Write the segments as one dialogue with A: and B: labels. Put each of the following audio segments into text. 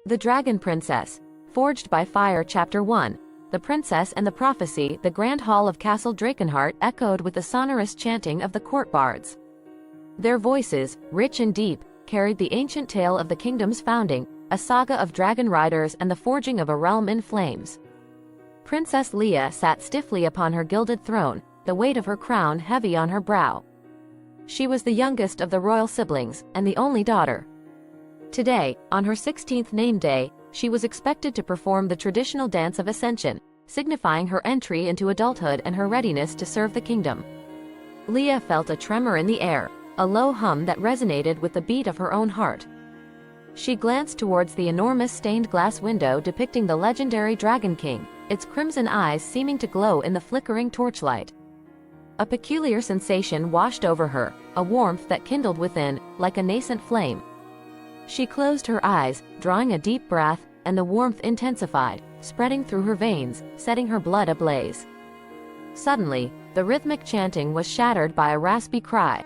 A: The Dragon Princess. Forged by Fire Chapter 1. The Princess and the Prophecy. The grand hall of Castle Drakenheart echoed with the sonorous chanting of the court bards. Their voices, rich and deep, carried the ancient tale of the kingdom's founding, a saga of dragon riders and the forging of a realm in flames. Princess Leia sat stiffly upon her gilded throne, the weight of her crown heavy on her brow. She was the youngest of the royal siblings, and the only daughter. Today, on her 16th name day, she was expected to perform the traditional dance of ascension, signifying her entry into adulthood and her readiness to serve the kingdom. Leia felt a tremor in the air, a low hum that resonated with the beat of her own heart. She glanced towards the enormous stained glass window depicting the legendary Dragon King, its crimson eyes seeming to glow in the flickering torchlight. A peculiar sensation washed over her, a warmth that kindled within, like a nascent flame. She closed her eyes, drawing a deep breath, and the warmth intensified, spreading through her veins, setting her blood ablaze. Suddenly, the rhythmic chanting was shattered by a raspy cry.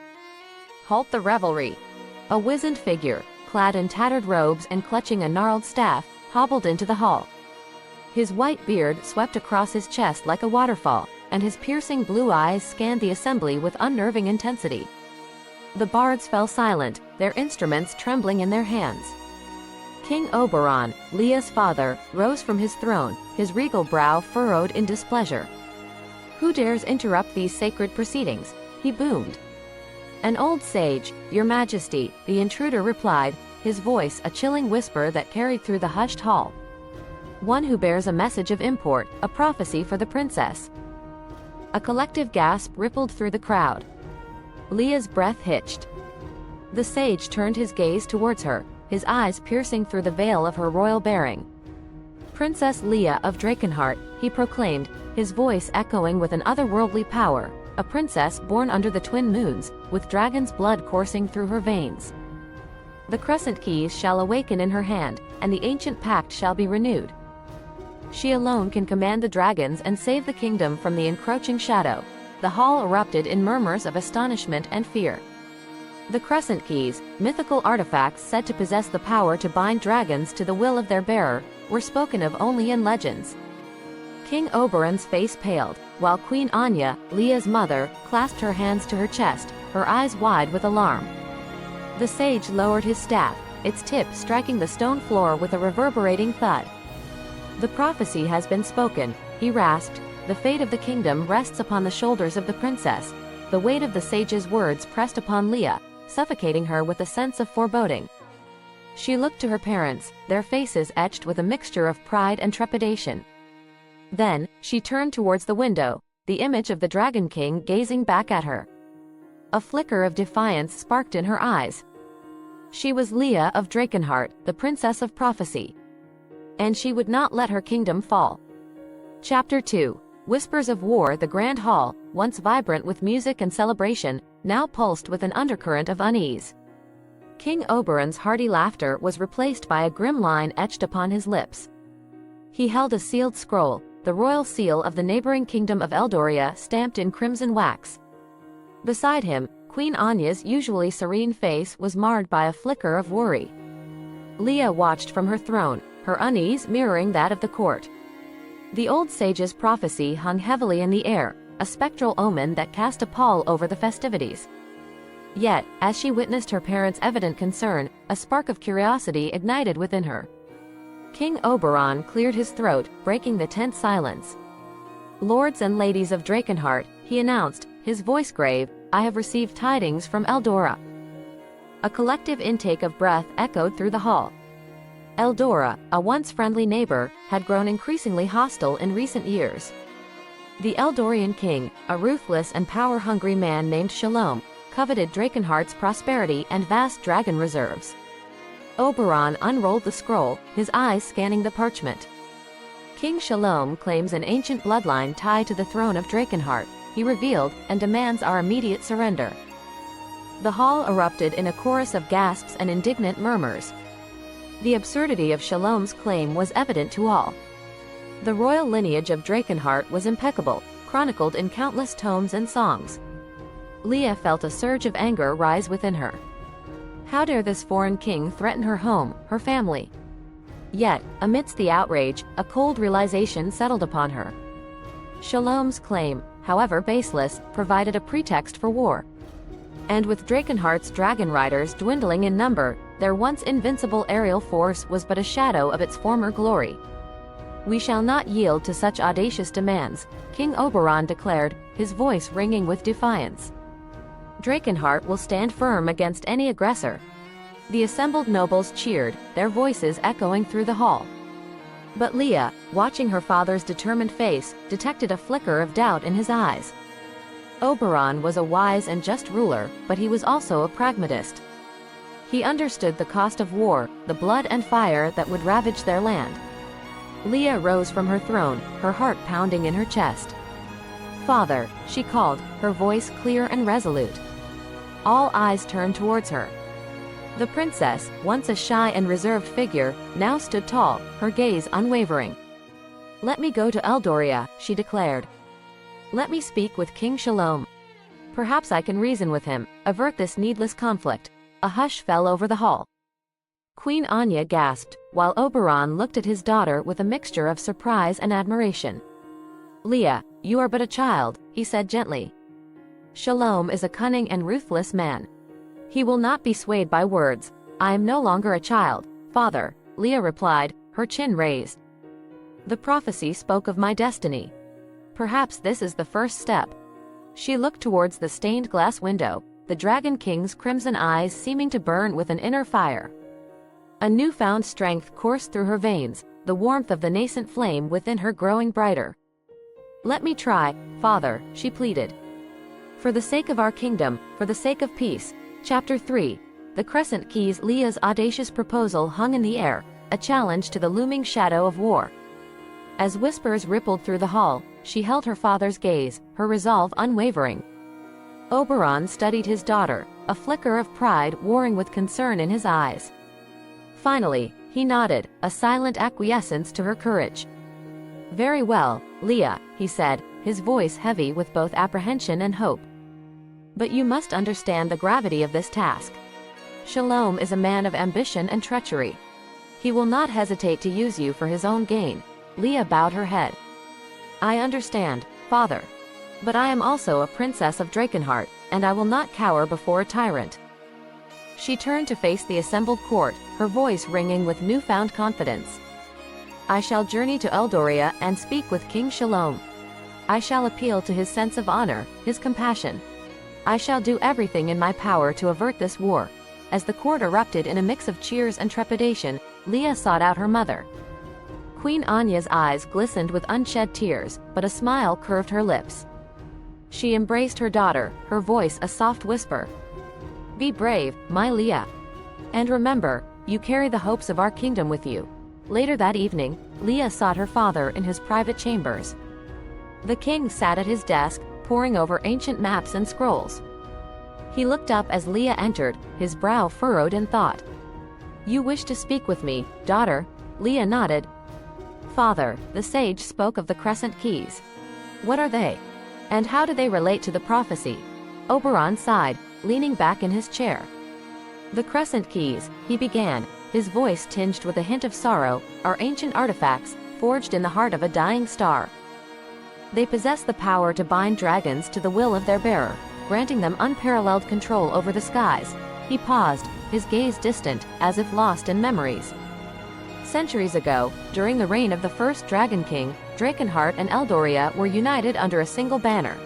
A: "Halt the revelry!" A wizened figure, clad in tattered robes and clutching a gnarled staff, hobbled into the hall. His white beard swept across his chest like a waterfall, and his piercing blue eyes scanned the assembly with unnerving intensity. The bards fell silent, their instruments trembling in their hands. King Oberon, Leia's father, rose from his throne, his regal brow furrowed in displeasure. "Who dares interrupt these sacred proceedings?" he boomed. "An old sage, Your Majesty," the intruder replied, his voice a chilling whisper that carried through the hushed hall. "One who bears a message of import, a prophecy for the princess." A collective gasp rippled through the crowd. Leia's breath hitched. The sage turned his gaze towards her, his eyes piercing through the veil of her royal bearing. "Princess Leia of Drakenheart," he proclaimed, his voice echoing with an otherworldly power, "a princess born under the twin moons, with dragon's blood coursing through her veins. The crescent keys shall awaken in her hand, and the ancient pact shall be renewed. She alone can command the dragons and save the kingdom from the encroaching shadow." The hall erupted in murmurs of astonishment and fear. The crescent keys, mythical artifacts said to possess the power to bind dragons to the will of their bearer, were spoken of only in legends. King Oberon's face paled, while Queen Anya, Leia's mother, clasped her hands to her chest, her eyes wide with alarm. The sage lowered his staff, its tip striking the stone floor with a reverberating thud. "The prophecy has been spoken," he rasped. "The fate of the kingdom rests upon the shoulders of the princess." The weight of the sage's words pressed upon Leia, suffocating her with a sense of foreboding. She looked to her parents, their faces etched with a mixture of pride and trepidation. Then, she turned towards the window, the image of the Dragon King gazing back at her. A flicker of defiance sparked in her eyes. She was Leia of Drakenheart, the Princess of Prophecy. And she would not let her kingdom fall. Chapter 2. Whispers of War. The Grand Hall, once vibrant with music and celebration, now pulsed with an undercurrent of unease. King Oberon's hearty laughter was replaced by a grim line etched upon his lips. He held a sealed scroll, the royal seal of the neighboring kingdom of Eldoria stamped in crimson wax. Beside him, Queen Anya's usually serene face was marred by a flicker of worry. Leia watched from her throne, her unease mirroring that of the court. The old sage's prophecy hung heavily in the air, a spectral omen that cast a pall over the festivities. Yet, as she witnessed her parents' evident concern, a spark of curiosity ignited within her. King Oberon cleared his throat, breaking the tense silence. "Lords and ladies of Drakenheart," he announced, his voice grave, "I have received tidings from Eldora." A collective intake of breath echoed through the hall. Eldora, a once friendly neighbor, had grown increasingly hostile in recent years. The Eldorian king, a ruthless and power-hungry man named Shalom, coveted Drakenheart's prosperity and vast dragon reserves. Oberon unrolled the scroll, his eyes scanning the parchment. "King Shalom claims an ancient bloodline tied to the throne of Drakenheart," he revealed, "and demands our immediate surrender." The hall erupted in a chorus of gasps and indignant murmurs. The absurdity of Shalom's claim was evident to all. The royal lineage of Drakenheart was impeccable, chronicled in countless tomes and songs. Leia felt a surge of anger rise within her. How dare this foreign king threaten her home, her family? Yet, amidst the outrage, a cold realization settled upon her. Shalom's claim, however baseless, provided a pretext for war. And with Drakenheart's dragon riders dwindling in number, their once invincible aerial force was but a shadow of its former glory. "We shall not yield to such audacious demands," King Oberon declared, his voice ringing with defiance. "Drakenheart will stand firm against any aggressor." The assembled nobles cheered, their voices echoing through the hall. But Leah, watching her father's determined face, detected a flicker of doubt in his eyes. Oberon was a wise and just ruler, but he was also a pragmatist. He understood the cost of war, the blood and fire that would ravage their land. Leah rose from her throne, her heart pounding in her chest. "Father," she called, her voice clear and resolute. All eyes turned towards her. The princess, once a shy and reserved figure, now stood tall, her gaze unwavering. "Let me go to Eldoria," she declared. "Let me speak with King Shalom. Perhaps I can reason with him, avert this needless conflict." A hush fell over the hall. Queen Anya gasped, while Oberon looked at his daughter with a mixture of surprise and admiration. "Leah, you are but a child," he said gently. "Shalom is a cunning and ruthless man. He will not be swayed by words." "I am no longer a child, father," Leah replied, her chin raised. "The prophecy spoke of my destiny. Perhaps this is the first step." She looked towards the stained glass window, the Dragon King's crimson eyes seeming to burn with an inner fire. A newfound strength coursed through her veins, the warmth of the nascent flame within her growing brighter. "Let me try, father," she pleaded. "For the sake of our kingdom, for the sake of peace." Chapter 3. The Crescent Keys. Leah's audacious proposal hung in the air, a challenge to the looming shadow of war. As whispers rippled through the hall, she held her father's gaze, her resolve unwavering. Oberon studied his daughter, a flicker of pride warring with concern in his eyes. Finally, he nodded, a silent acquiescence to her courage. "Very well, Leah," he said, his voice heavy with both apprehension and hope. "But you must understand the gravity of this task. Shalom is a man of ambition and treachery. He will not hesitate to use you for his own gain." Leah bowed her head. "I understand, father. But I am also a princess of Drakenheart, and I will not cower before a tyrant." She turned to face the assembled court, her voice ringing with newfound confidence. "I shall journey to Eldoria and speak with King Shalom. I shall appeal to his sense of honor, his compassion. I shall do everything in my power to avert this war." As the court erupted in a mix of cheers and trepidation, Leah sought out her mother. Queen Anya's eyes glistened with unshed tears, but a smile curved her lips. She embraced her daughter, her voice a soft whisper. "Be brave, my Leah. And remember, you carry the hopes of our kingdom with you." Later that evening, Leah sought her father in his private chambers. The king sat at his desk, poring over ancient maps and scrolls. He looked up as Leah entered, his brow furrowed in thought. "You wish to speak with me, daughter?" Leah nodded. "Father," the sage spoke of the Crescent Keys. "What are they? And how do they relate to the prophecy?" Oberon sighed, leaning back in his chair. "The Crescent Keys," he began, his voice tinged with a hint of sorrow, "are ancient artifacts, forged in the heart of a dying star. They possess the power to bind dragons to the will of their bearer, granting them unparalleled control over the skies." He paused, his gaze distant, as if lost in memories. Centuries ago, during the reign of the first Dragon King, Drakenheart and Eldoria were united under a single banner.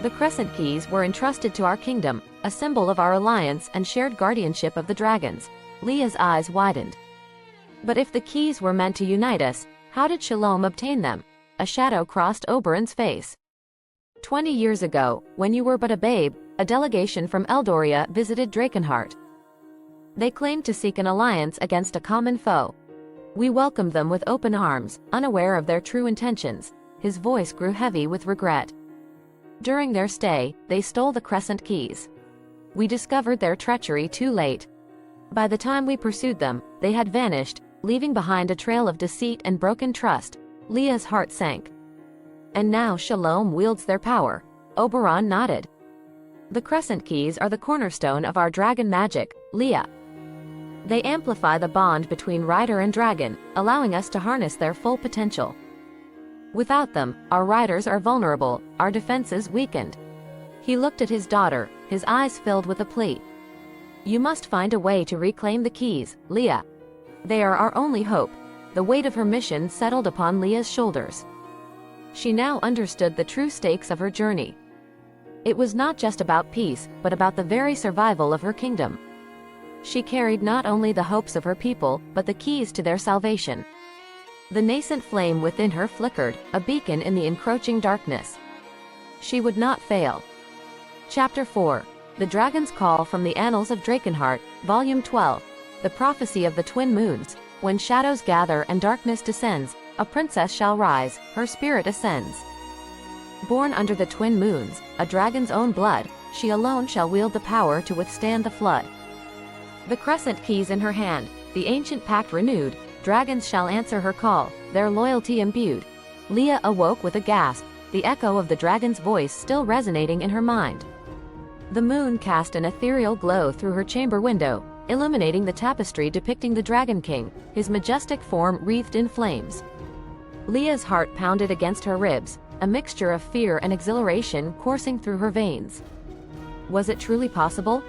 A: The Crescent Keys were entrusted to our kingdom, a symbol of our alliance and shared guardianship of the dragons. Leah's eyes widened. "But if the keys were meant to unite us, how did Shalom obtain them?" A shadow crossed Oberon's face. 20 years ago, when you were but a babe, a delegation from Eldoria visited Drakenheart. They claimed to seek an alliance against a common foe. We welcomed them with open arms, unaware of their true intentions. His voice grew heavy with regret. During their stay, they stole the Crescent Keys. We discovered their treachery too late. By the time we pursued them, they had vanished, leaving behind a trail of deceit and broken trust. Leah's heart sank. "And now Shalom wields their power." Oberon nodded. "The Crescent Keys are the cornerstone of our dragon magic, Leah. They amplify the bond between rider and dragon, allowing us to harness their full potential. Without them, our riders are vulnerable, our defenses weakened. He looked at his daughter, his eyes filled with a plea. You must find a way to reclaim the keys, Leah. They are our only hope. The weight of her mission settled upon Leah's shoulders. She now understood the true stakes of her journey. It was not just about peace, but about the very survival of her kingdom. She carried not only the hopes of her people, but the keys to their salvation. The nascent flame within her flickered, a beacon in the encroaching darkness. She would not fail. Chapter 4. The Dragon's Call from the Annals of Drakenheart, Volume 12. The Prophecy of the Twin Moons. When shadows gather and darkness descends, a princess shall rise, her spirit ascends. Born under the twin moons, a dragon's own blood, she alone shall wield the power to withstand the flood. The crescent keys in her hand, the ancient pact renewed, dragons shall answer her call, their loyalty imbued. Leah awoke with a gasp, the echo of the dragon's voice still resonating in her mind. The moon cast an ethereal glow through her chamber window, illuminating the tapestry depicting the Dragon King, his majestic form wreathed in flames. Leah's heart pounded against her ribs, a mixture of fear and exhilaration coursing through her veins. Was it truly possible?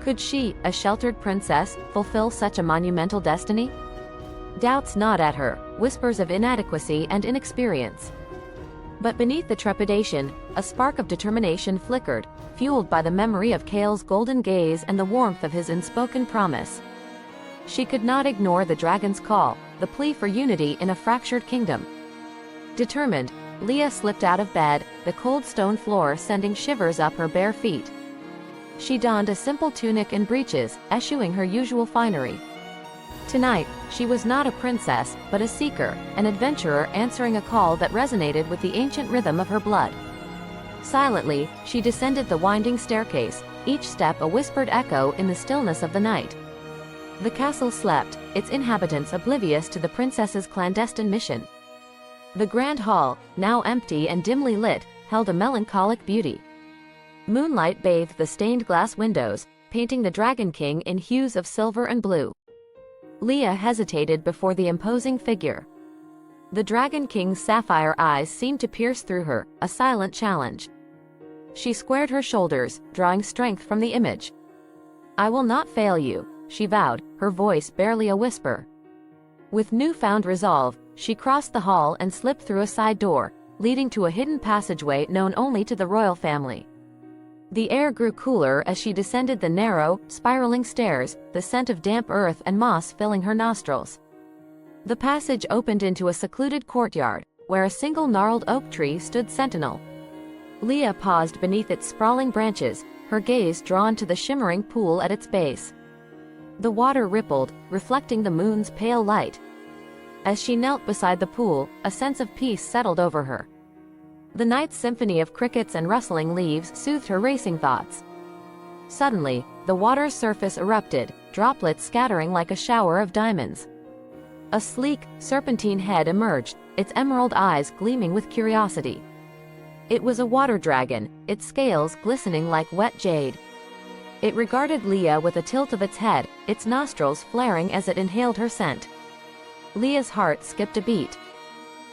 A: Could she, a sheltered princess, fulfill such a monumental destiny? Doubts gnawed at her, whispers of inadequacy and inexperience. But beneath the trepidation, a spark of determination flickered, fueled by the memory of Kale's golden gaze and the warmth of his unspoken promise. She could not ignore the dragon's call, the plea for unity in a fractured kingdom. Determined, Leah slipped out of bed, the cold stone floor sending shivers up her bare feet. She donned a simple tunic and breeches, eschewing her usual finery. Tonight, she was not a princess, but a seeker, an adventurer answering a call that resonated with the ancient rhythm of her blood. Silently, she descended the winding staircase, each step a whispered echo in the stillness of the night. The castle slept, its inhabitants oblivious to the princess's clandestine mission. The grand hall, now empty and dimly lit, held a melancholic beauty. Moonlight bathed the stained glass windows, painting the Dragon King in hues of silver and blue. Leah hesitated before the imposing figure. The Dragon King's sapphire eyes seemed to pierce through her, a silent challenge. She squared her shoulders, drawing strength from the image. I will not fail you, she vowed, her voice barely a whisper. With newfound resolve, she crossed the hall and slipped through a side door, leading to a hidden passageway known only to the royal family. The air grew cooler as she descended the narrow, spiraling stairs, the scent of damp earth and moss filling her nostrils. The passage opened into a secluded courtyard, where a single gnarled oak tree stood sentinel. Leah paused beneath its sprawling branches, her gaze drawn to the shimmering pool at its base. The water rippled, reflecting the moon's pale light. As she knelt beside the pool, a sense of peace settled over her. The night's symphony of crickets and rustling leaves soothed her racing thoughts. Suddenly, the water's surface erupted, droplets scattering like a shower of diamonds. A sleek, serpentine head emerged, its emerald eyes gleaming with curiosity. It was a water dragon, its scales glistening like wet jade. It regarded Leah with a tilt of its head, its nostrils flaring as it inhaled her scent. Leah's heart skipped a beat.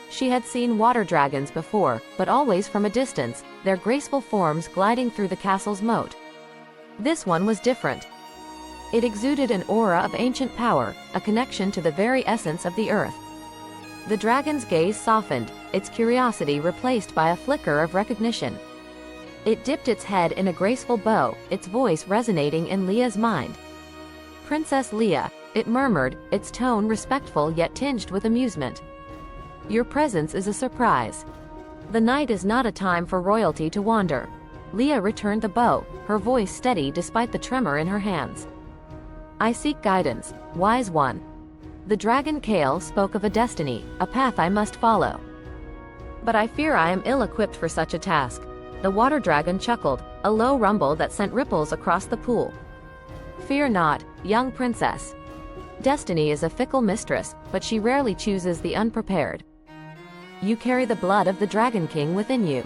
A: She had seen water dragons before, but always from a distance, their graceful forms gliding through the castle's moat. This one was different. It exuded an aura of ancient power, a connection to the very essence of the earth. The dragon's gaze softened, its curiosity replaced by a flicker of recognition. It dipped its head in a graceful bow, its voice resonating in Leah's mind. Princess Leah, it murmured, its tone respectful yet tinged with amusement. Your presence is a surprise. The night is not a time for royalty to wander. Leah returned the bow, her voice steady despite the tremor in her hands. I seek guidance, wise one. The dragon Kale spoke of a destiny, a path I must follow. But I fear I am ill-equipped for such a task. The water dragon chuckled, a low rumble that sent ripples across the pool. Fear not, young princess. Destiny is a fickle mistress, but she rarely chooses the unprepared. You carry the blood of the Dragon King within you.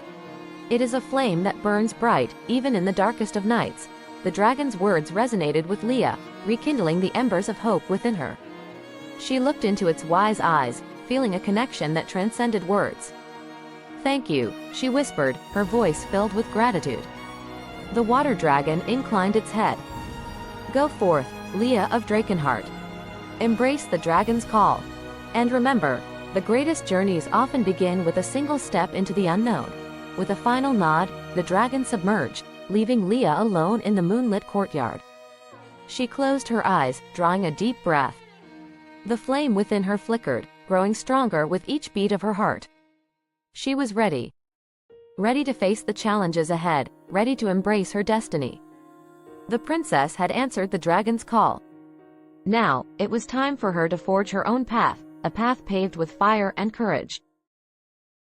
A: It is a flame that burns bright, even in the darkest of nights. the dragon's words resonated with Leah, rekindling the embers of hope within her. She looked into its wise eyes, feeling a connection that transcended words. "Thank you," she whispered, her voice filled with gratitude. The water dragon inclined its head. "Go forth, Leah of Drakenheart. Embrace the dragon's call. And remember, the greatest journeys often begin with a single step into the unknown." With a final nod, the dragon submerged, leaving Leah alone in the moonlit courtyard. She closed her eyes, drawing a deep breath. The flame within her flickered, growing stronger with each beat of her heart. She was ready. Ready to face the challenges ahead, ready to embrace her destiny. The princess had answered the dragon's call. Now, it was time for her to forge her own path, a path paved with fire and courage.